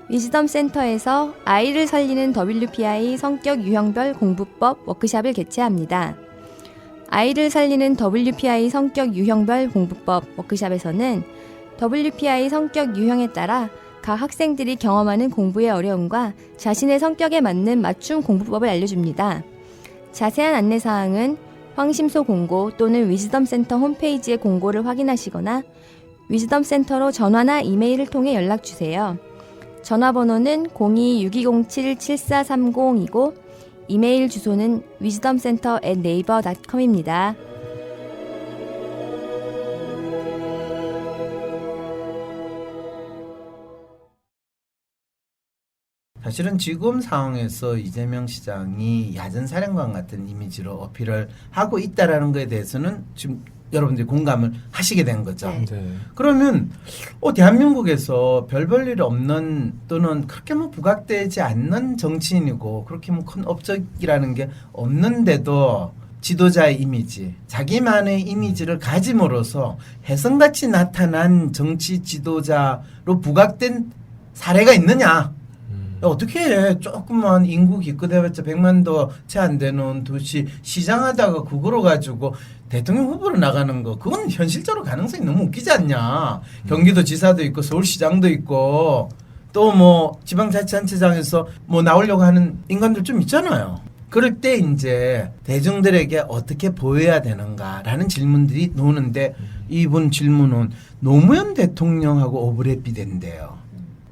위즈덤 센터에서 아이를 살리는 WPI 성격 유형별 공부법 워크숍을 개최합니다. 아이를 살리는 WPI 성격 유형별 공부법 워크숍에서는 WPI 성격 유형에 따라 각 학생들이 경험하는 공부의 어려움과 자신의 성격에 맞는 맞춤 공부법을 알려줍니다. 자세한 안내사항은 황심소 공고 또는 위즈덤 센터 홈페이지의 공고를 확인하시거나 위즈덤 센터로 전화나 이메일을 통해 연락주세요. 전화번호는 02-6207-7430이고 이메일 주소는 wisdomcenter@naver.com입니다. 사실은 지금 상황에서 이재명 시장이 야전사령관 같은 이미지로 어필을 하고 있다라는 것에 대해서는 지금 여러분들이 공감을 하시게 된 거죠. 네. 그러면 대한민국에서 별 일 없는 또는 그렇게 뭐 부각되지 않는 정치인이고 그렇게 뭐 큰 업적이라는 게 없는데도 지도자의 이미지, 자기만의 이미지를 가짐으로써 혜성같이 나타난 정치 지도자로 부각된 사례가 있느냐? 어떻게 해? 조금만 인구 기껏해봤자 100만도 채 안 되는 도시 시장하다가 그거로 가지고 대통령 후보로 나가는 거 그건 현실적으로 가능성이 너무 웃기지 않냐. 경기도 지사도 있고 서울시장도 있고 또 뭐 지방자치단체장에서 뭐 나오려고 하는 인간들 좀 있잖아요. 그럴 때 이제 대중들에게 어떻게 보여야 되는가라는 질문들이 나오는데 이분 질문은 노무현 대통령하고 오버랩이 된대요.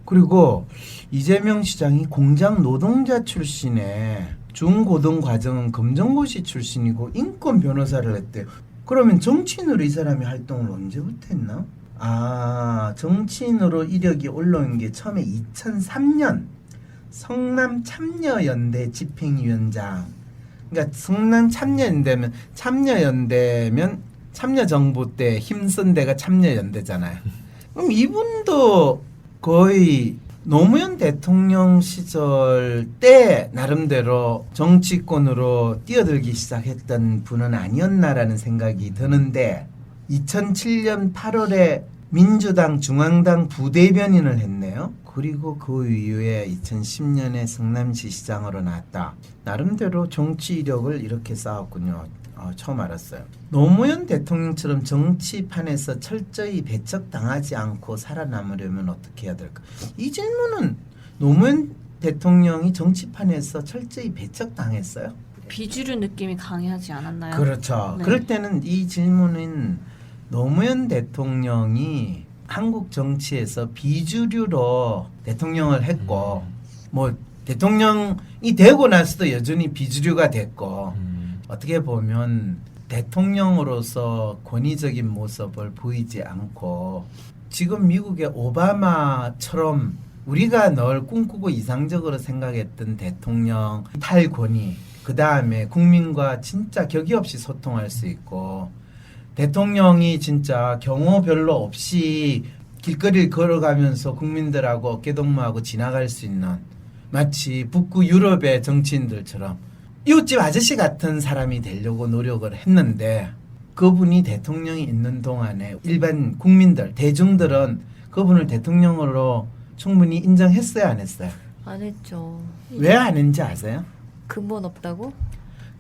그리고 이재명 시장이 공장 노동자 출신의 중고등 과정은 검정고시 출신이고 인권 변호사를 했대요. 그러면 정치인으로 이 사람이 활동을 언제부터 했나? 정치인으로 이력이 올라온 게 처음에 2003년 성남 참여연대 집행위원장. 그러니까 성남 참여연대면 참여정부 때 힘쓴 데가 참여연대잖아요. 그럼 이분도 거의 노무현 대통령 시절 때 나름대로 정치권으로 뛰어들기 시작했던 분은 아니었나라는 생각이 드는데 2007년 8월에 민주당 중앙당 부대변인을 했네요. 그리고 그 이후에 2010년에 성남시 시장으로 나왔다. 나름대로 정치 이력을 이렇게 쌓았군요. 처음 알았어요. 노무현 대통령처럼 정치판에서 철저히 배척당하지 않고 살아남으려면 어떻게 해야 될까? 이 질문은 노무현 대통령이 정치판에서 철저히 배척당했어요? 비주류 느낌이 강하지 않았나요? 그렇죠. 네. 그럴 때는 이 질문은 노무현 대통령이 한국 정치에서 비주류로 대통령을 했고 뭐 대통령이 되고 나서도 여전히 비주류가 됐고 어떻게 보면 대통령으로서 권위적인 모습을 보이지 않고 지금 미국의 오바마처럼 우리가 늘 꿈꾸고 이상적으로 생각했던 대통령 탈권위, 그 다음에 국민과 진짜 격의 없이 소통할 수 있고 대통령이 진짜 경호 별로 없이 길거리를 걸어가면서 국민들하고 어깨동무하고 지나갈 수 있는 마치 북구 유럽의 정치인들처럼 이웃집 아저씨 같은 사람이 되려고 노력을 했는데 그분이 대통령이 있는 동안에 일반 국민들, 대중들은 그분을 대통령으로 충분히 인정했어요, 안 했어요? 안 했죠. 왜 안 했는지 아세요? 근본 없다고?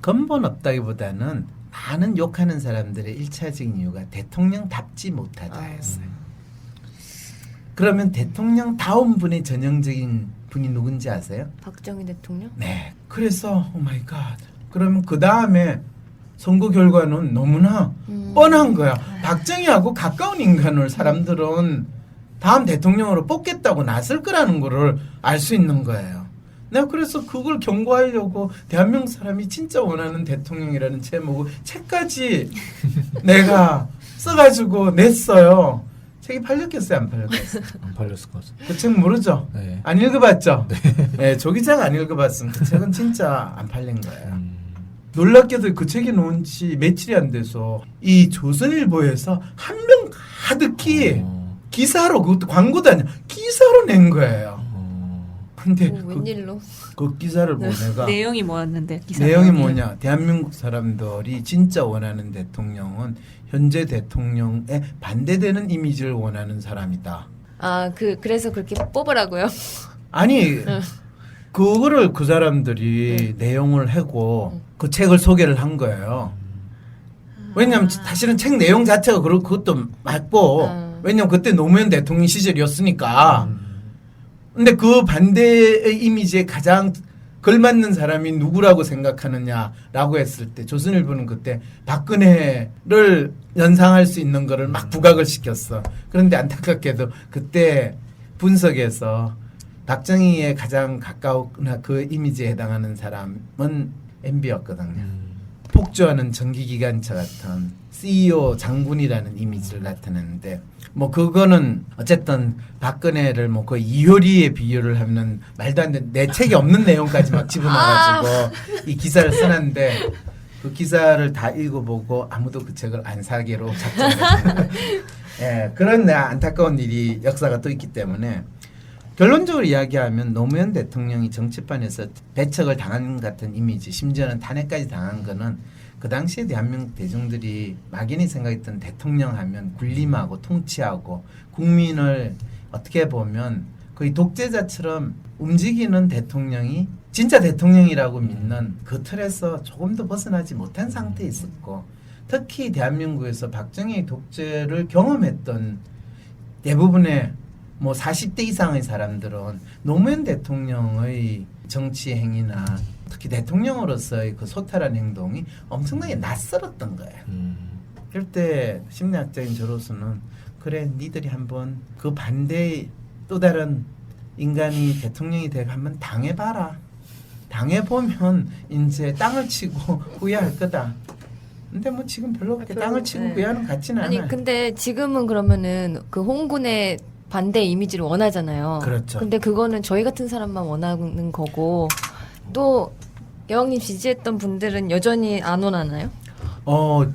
근본 없다기보다는 많은 욕하는 사람들의 일차적인 이유가 대통령답지 못하다였어요. 그러면 대통령다운 분의 전형적인 분이 누군지 아세요? 박정희 대통령? 네. 그래서 오 마이 갓. 그러면 그 다음에 선거 결과는 너무나 뻔한 거야. 박정희하고 가까운 인간을 사람들은 다음 대통령으로 뽑겠다고 나설 거라는 거를 알 수 있는 거예요. 내가 그래서 그걸 경고하려고 대한민국 사람이 진짜 원하는 대통령이라는 제목을 책까지 내가 써가지고 냈어요. 책이 팔렸겠어요? 안 팔렸겠어요? 안 팔렸을 것 같아요. 그 책 모르죠? 네. 안 읽어봤죠? 네. 네, 조 기자가 안 읽어봤으면 그 책은 진짜 안 팔린 거예요. 놀랍게도 그 책이 나온 지 며칠이 안 돼서 이 조선일보에서 한 명 가득히 기사로, 그것도 광고도 아니야, 기사로 낸 거예요. 근데 웬일로? 그 기사를 보고 내가 내용이 뭐였는데? 기사 내용이 내용이. 뭐냐? 대한민국 사람들이 진짜 원하는 대통령은 현재 대통령에 반대되는 이미지를 원하는 사람이다. 그래서 그렇게 뽑으라고요? 아니 그거를 그 사람들이 내용을 하고 그 책을 소개를 한 거예요. 왜냐면 사실은 책 내용 자체가 그것도 맞고 왜냐면 그때 노무현 대통령 시절이었으니까. 근데 그 반대의 이미지에 가장 걸맞는 사람이 누구라고 생각하느냐라고 했을 때 조선일보는 그때 박근혜를 연상할 수 있는 거를 막 부각을 시켰어. 그런데 안타깝게도 그때 분석에서 박정희에 가장 가까우나 그 이미지에 해당하는 사람은 MB였거든요. 폭주하는 전기기관차 같은 CEO 장군이라는 이미지를 나타내는데 뭐 그거는 어쨌든 박근혜를 뭐 거의 이효리에 비유를 하면 말도 안 되는 내 책에 없는 내용까지 막 집어넣어가지고 이 기사를 써놨는데 그 기사를 다 읽어보고 아무도 그 책을 안 사기로 작정했습니다. 예, 그런 안타까운 일이 역사가 또 있기 때문에 결론적으로 이야기하면 노무현 대통령이 정치판에서 배척을 당한 같은 이미지, 심지어는 탄핵까지 당한 거는 그 당시에 대한민국 대중들이 막연히 생각했던 대통령 하면 군림하고 통치하고 국민을 어떻게 보면 거의 독재자처럼 움직이는 대통령이 진짜 대통령이라고 믿는 그 틀에서 조금 더 벗어나지 못한 상태에 있었고 특히 대한민국에서 박정희 독재를 경험했던 대부분의 뭐 40대 이상의 사람들은 노무현 대통령의 정치 행위나 특히 대통령으로서의 그 소탈한 행동이 엄청나게 낯설었던 거예요. 그럴 때 심리학자인 저로서는 그래 니들이 한번 그 반대의 또 다른 인간이 대통령이 되고 한번 당해봐라. 당해보면 이제 땅을 치고 후회할 거다. 근데 뭐 지금 별로 그렇게 땅을 치고 구애하는 것 같지는 않아요. 아니 근데 지금은 그러면은 그 홍군의 반대 이미지를 원하잖아요. 그렇죠. 근데 그거는 저희 같은 사람만 원하는 거고 또 여왕님 지지했던 분들은 여전히 안 원하나요?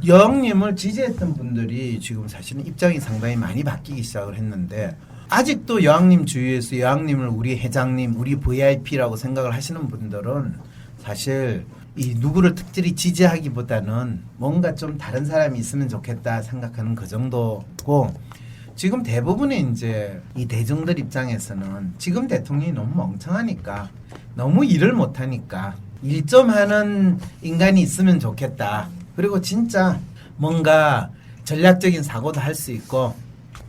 여왕님을 지지했던 분들이 지금 사실은 입장이 상당히 많이 바뀌기 시작을 했는데 아직도 여왕님 주위에서 여왕님을 우리 회장님, 우리 VIP라고 생각을 하시는 분들은 사실 이 누구를 특별히 지지하기보다는 뭔가 좀 다른 사람이 있으면 좋겠다 생각하는 그 정도고 지금 대부분의 이제 이 대중들 입장에서는 지금 대통령이 너무 멍청하니까 너무 일을 못하니까 일 좀 하는 인간이 있으면 좋겠다. 그리고 진짜 뭔가 전략적인 사고도 할 수 있고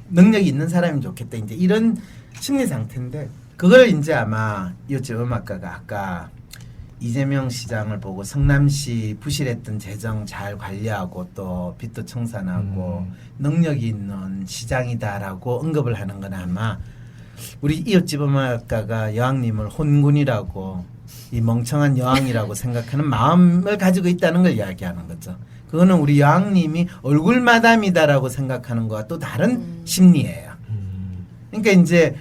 능력이 있는 사람이 좋겠다. 이제 이런 심리 상태인데 그걸 이제 아마 이웃집 음악가가 아까 이재명 시장을 보고 성남시 부실했던 재정 잘 관리하고 또 빚도 청산하고 능력이 있는 시장이다라고 언급을 하는 건 아마 우리 이웃집 음악가가 여왕님을 혼군이라고 이 멍청한 여왕이라고 생각하는 마음을 가지고 있다는 걸 이야기하는 거죠. 그거는 우리 여왕님이 얼굴 마담이다라고 생각하는 거와 또 다른 심리예요. 그러니까 이제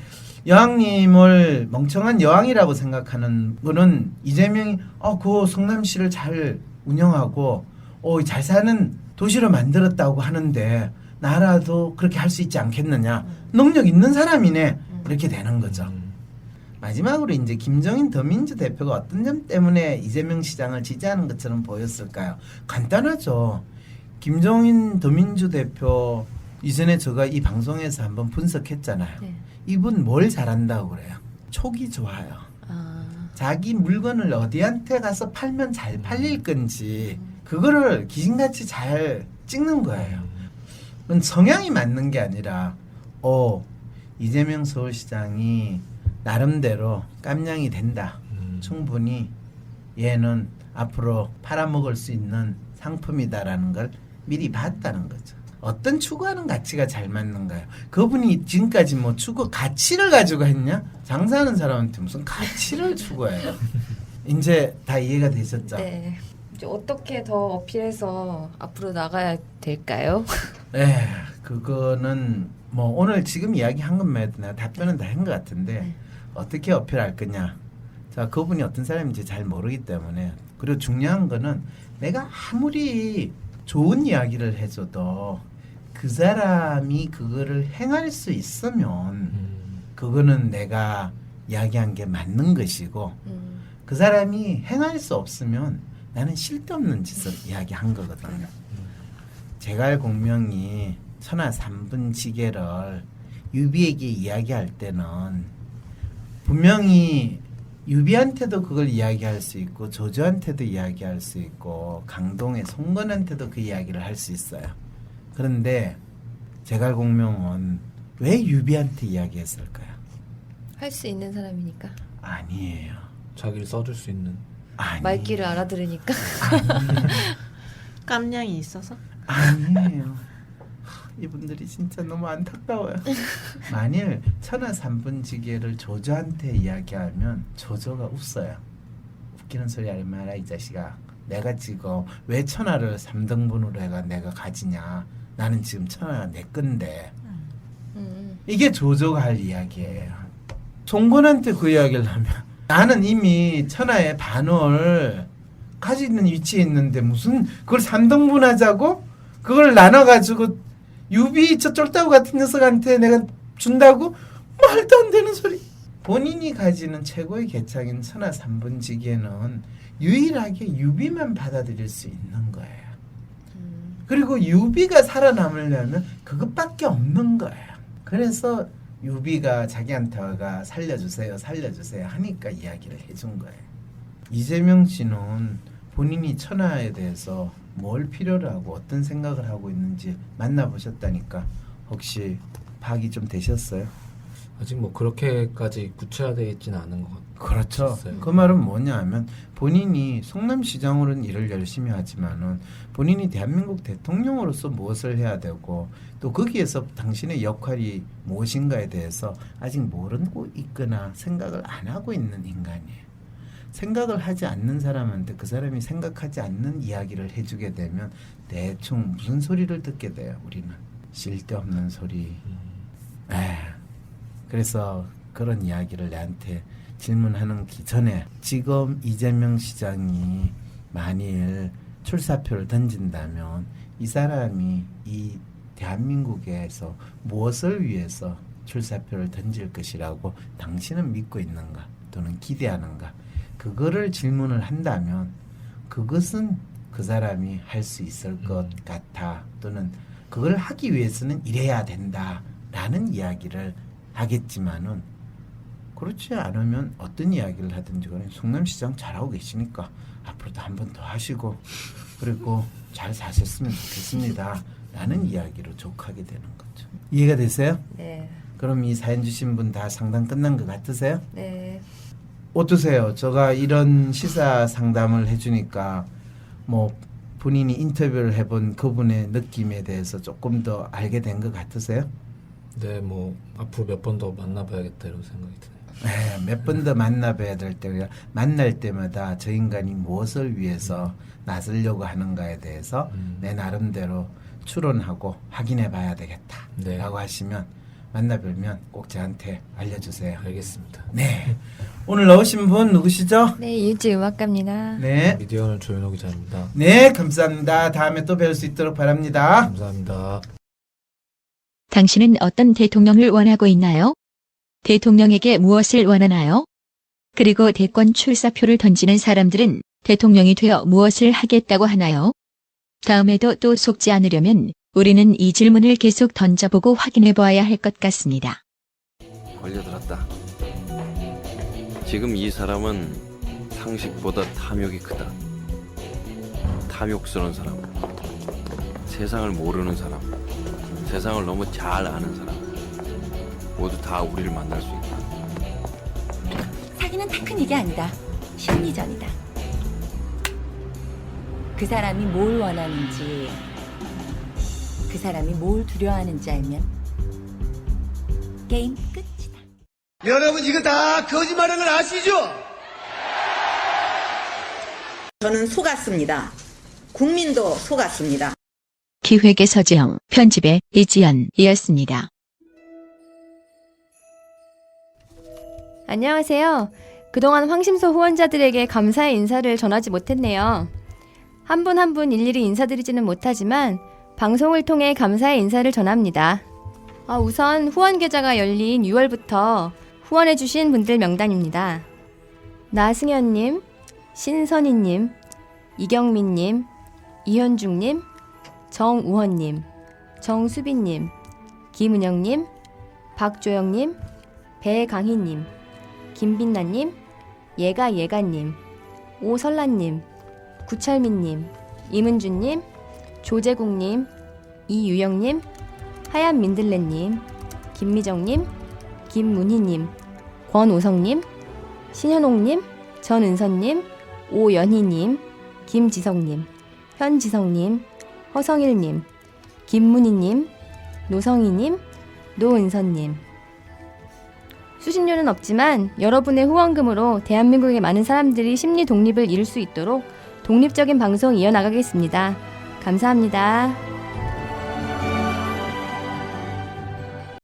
여왕님을 멍청한 여왕이라고 생각하는 분은 이재명이 그 성남시를 잘 운영하고 잘 사는 도시로 만들었다고 하는데 나라도 그렇게 할 수 있지 않겠느냐. 능력 있는 사람이네. 이렇게 되는 거죠. 마지막으로 이제 김종인 더민주 대표가 어떤 점 때문에 이재명 시장을 지지하는 것처럼 보였을까요? 간단하죠. 김종인 더민주 대표 이전에 제가 이 방송에서 한번 분석했잖아요. 네. 이분 뭘 잘한다고 그래요? 촉이 좋아요. 자기 물건을 어디한테 가서 팔면 잘 팔릴 건지 그거를 귀신같이 잘 찍는 거예요. 그건 성향이 맞는 게 아니라 이재명 서울시장이 나름대로 깜냥이 된다. 충분히 얘는 앞으로 팔아먹을 수 있는 상품이다라는 걸 미리 봤다는 거죠. 어떤 추구하는 가치가 잘 맞는가요? 그분이 지금까지 뭐 추구 가치를 가지고 했냐? 장사하는 사람한테 무슨 가치를 추구해요? 이제 다 이해가 되셨죠? 네. 이제 어떻게 더 어필해서 앞으로 나가야 될까요? 네, 그거는 뭐 오늘 지금 이야기한 것만 해도 내가 답변은 다 한 것 같은데 네. 어떻게 어필할 거냐? 자, 그분이 어떤 사람인지 잘 모르기 때문에 그리고 중요한 거는 내가 아무리 좋은 이야기를 해줘도 그 사람이 그거를 행할 수 있으면 그거는 내가 이야기한 게 맞는 것이고 그 사람이 행할 수 없으면 나는 쓸데없는 짓을 이야기한 거거든요. 제갈공명이 천하 3분지계를 유비에게 이야기할 때는 분명히 유비한테도 그걸 이야기할 수 있고 조조한테도 이야기할 수 있고 강동의 송건한테도 그 이야기를 할 수 있어요. 그런데 제갈공명은 왜 유비한테 이야기했을까요? 할 수 있는 사람이니까. 아니에요. 자기를 써줄 수 있는. 말귀를 알아들으니까. 깜냥이 있어서? 아니에요. 이분들이 진짜 너무 안타까워요. 만일 천하 3분지계를 조조한테 이야기하면 조조가 웃어요. 웃기는 소리 하지 마라 이 자식아. 내가 지금 왜 천하를 3등분으로 해가 내가 가지냐. 나는 지금 천하가 내 건데. 이게 조조가 할 이야기예요. 송건한테 그 이야기를 하면 나는 이미 천하의 반을 가지고 있는 위치에 있는데 무슨 그걸 3등분 하자고? 그걸 나눠가지고 유비 저 쫄따구 같은 녀석한테 내가 준다고? 말도 안 되는 소리. 본인이 가지는 최고의 계창인 천하 3분지계는 유일하게 유비만 받아들일 수 있는 거예요. 그리고 유비가 살아남으려면 그것밖에 없는 거예요. 그래서 유비가 자기한테 와가 살려주세요 하니까 이야기를 해준 거예요. 이재명 씨는 본인이 천하에 대해서 뭘 필요로 하고 어떤 생각을 하고 있는지 만나보셨다니까 혹시 파악이 좀 되셨어요? 아직 뭐 그렇게까지 구체화되어 있지는 않은 것 같아요. 그렇죠. 그 말은 뭐냐 하면 본인이 성남시장으로는 일을 열심히 하지만은 본인이 대한민국 대통령으로서 무엇을 해야 되고 또 거기에서 당신의 역할이 무엇인가에 대해서 아직 모르고 있거나 생각을 안 하고 있는 인간이에요. 생각을 하지 않는 사람한테 그 사람이 생각하지 않는 이야기를 해주게 되면 대충 무슨 소리를 듣게 돼요. 우리는 쓸데없는 소리. 그래서 그런 이야기를 내한테 질문하는 전에 지금 이재명 시장이 만일 출사표를 던진다면 이 사람이 이 대한민국에서 무엇을 위해서 출사표를 던질 것이라고 당신은 믿고 있는가 또는 기대하는가, 그거를 질문을 한다면 그것은 그 사람이 할 수 있을 것 같아, 또는 그걸 하기 위해서는 이래야 된다라는 이야기를 하겠지만은, 그렇지 않으면 어떤 이야기를 하든지 간에 성남시장 잘하고 계시니까 앞으로도 한 번 더 하시고 그리고 잘 사셨으면 좋겠습니다 라는 이야기로 족하게 되는 거죠. 이해가 되세요? 네. 그럼 이 사연 주신 분 다 상담 끝난 것 같으세요? 네. 어떠세요? 제가 이런 시사 상담을 해주니까 뭐 본인이 인터뷰를 해본 그분의 느낌에 대해서 조금 더 알게 된 것 같으세요? 네, 뭐 앞으로 몇 번 더 만나봐야겠다 이런 생각이 드네요. 네, 몇 번 더 만나봐야 될 때가, 만날 때마다 저 인간이 무엇을 위해서 나서려고 하는가에 대해서 내 나름대로 추론하고 확인해 봐야 되겠다 라고 하시면 만나뵈면 꼭 저한테 알려주세요. 알겠습니다. 네, 오늘 나오신 분 누구시죠? 네, 이웃집 음악가입니다. 네, 미디어는 조현호 기자입니다. 네, 감사합니다. 다음에 또 뵐 수 있도록 바랍니다. 감사합니다. 당신은 어떤 대통령을 원하고 있나요? 대통령에게 무엇을 원하나요? 그리고 대권 출사표를 던지는 사람들은 대통령이 되어 무엇을 하겠다고 하나요? 다음에도 또 속지 않으려면 우리는 이 질문을 계속 던져보고 확인해 보아야 할 것 같습니다. 걸려들었다. 지금 이 사람은 상식보다 탐욕이 크다. 탐욕스러운 사람, 세상을 모르는 사람, 세상을 너무 잘 아는 사람, 모두 다 우리를 만날 수 있다. 사기는 테크닉이 아니다. 심리전이다. 그 사람이 뭘 원하는지, 그 사람이 뭘 두려워하는지 알면 게임 끝이다. 여러분 이거 다 거짓말하는 걸 아시죠? 저는 속았습니다. 국민도 속았습니다. 기획의 서지영, 편집의 이지연이었습니다. 안녕하세요. 그동안 황심소 후원자들에게 감사의 인사를 전하지 못했네요. 한 분 한 분 일일이 인사드리지는 못하지만 방송을 통해 감사의 인사를 전합니다. 우선 후원 계좌가 열린 6월부터 후원해주신 분들 명단입니다. 나승현님, 신선희님, 이경민님, 이현중님, 정우헌님, 정수빈님, 김은영님, 박조영님, 배강희님, 김빛나님, 예가예가님, 오설라님, 구철민님, 임은주님, 조재국님, 이유영님, 하얀민들레님, 김미정님, 김문희님, 권오성님, 신현옥님, 전은선님, 오연희님, 김지성님, 현지성님, 허성일님, 김문희님, 노성희님, 노은선님. 수신료는 없지만 여러분의 후원금으로 대한민국의 많은 사람들이 심리 독립을 이룰 수 있도록 독립적인 방송 이어나가겠습니다. 감사합니다.